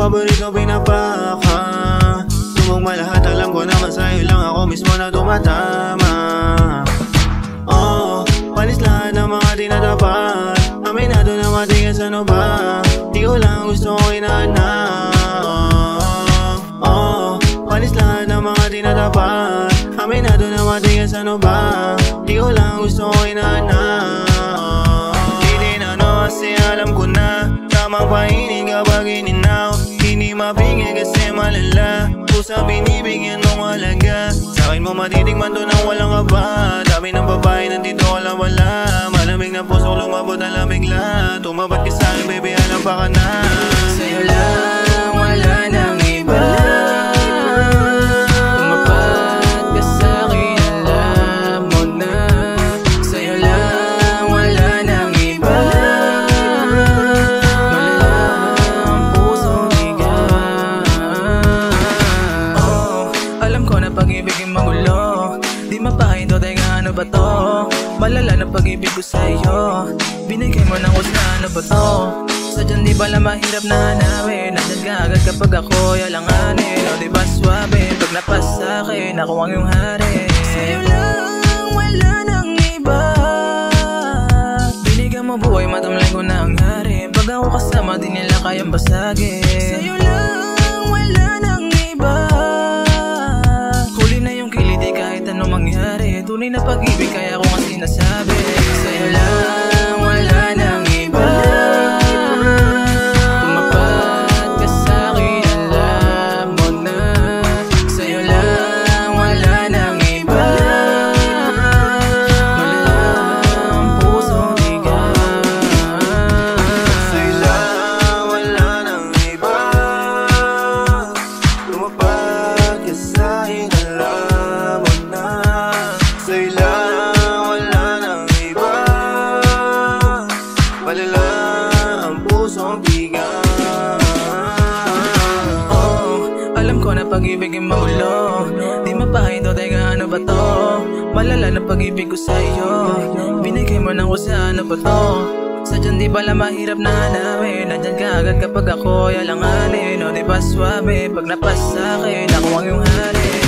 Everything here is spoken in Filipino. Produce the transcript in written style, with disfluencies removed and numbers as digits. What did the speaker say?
paborito pinapaka. Tumugma lahat, alam ko naman sa'yo lang ako mismo na tumatama. Oh, palis lahat ng mga di natapat. Aminado na matigas, ano ba? Di ko lang gusto ko inaanap. Oh, palis lahat ng mga di natapat. Aminado na matigas, ano ba? Di ko lang gusto ko inaanap. Hindi na no, kasi alam ko na tamang painin kapag ininaw. Hindi mapigil kasi malala. Pusa binibigyan mong halaga. Sa'kin mo matitikman to nang walang kaba. Dami ng babae nandito wala. Malamig na puso lumabot ang lamigla. Tumapat ka sa'kin baby, alam pa ka na. Sa'yo lang, wala nang iba. Tumapat ka sa'kin, alam mo na. Sa'yo lang, wala nang iba. Malalang pusong bigat. Oh, alam ko na pag-ibig ay magulo. Di mapahinto, teka ano ba to? Malala na pag-ibig ko sa'yo. Binigay mo ng usna, ano ba to? Sadyang di pala mahirap na hanapin. Nandyan ka agad kapag ako'y alanganin. O diba swabe, pag napas sa'kin ako ang iyong hari. Sa'yo lang, wala nang iba. Binigyan mo buhay, matamlay ko na ang hari. Pag ako kasama, di nila kayang basagin. Sa'yo lang, wala nang iba. Huli na yung kiliti kahit anong mangyari. Tunay na pag-ibig kaya ako nga sinasabi. Sa'yo lang, wala nang iba. Tumapat ka sa'kin, alam mo na. Sa'yo lang, wala nang iba. Malalang pusong bigat. Sa'yo lang, wala nang iba. Tumapat ka sa'kin, alam mo na. Sa'yo lang, wala nang iba. Malala ang pusong bigat. Oh, alam ko na pag-ibig ay magulo. Di mapahinto, teka ano ba to? Malala na pag-ibig ko sa'yo. Binigay mo ng kusa, ano ba to? Sadyang di pala mahirap na hanapin. Nandyan ka agad kapag ako'y alanganin. O diba swabe, pag napas sa'kin ako ang iyong hari.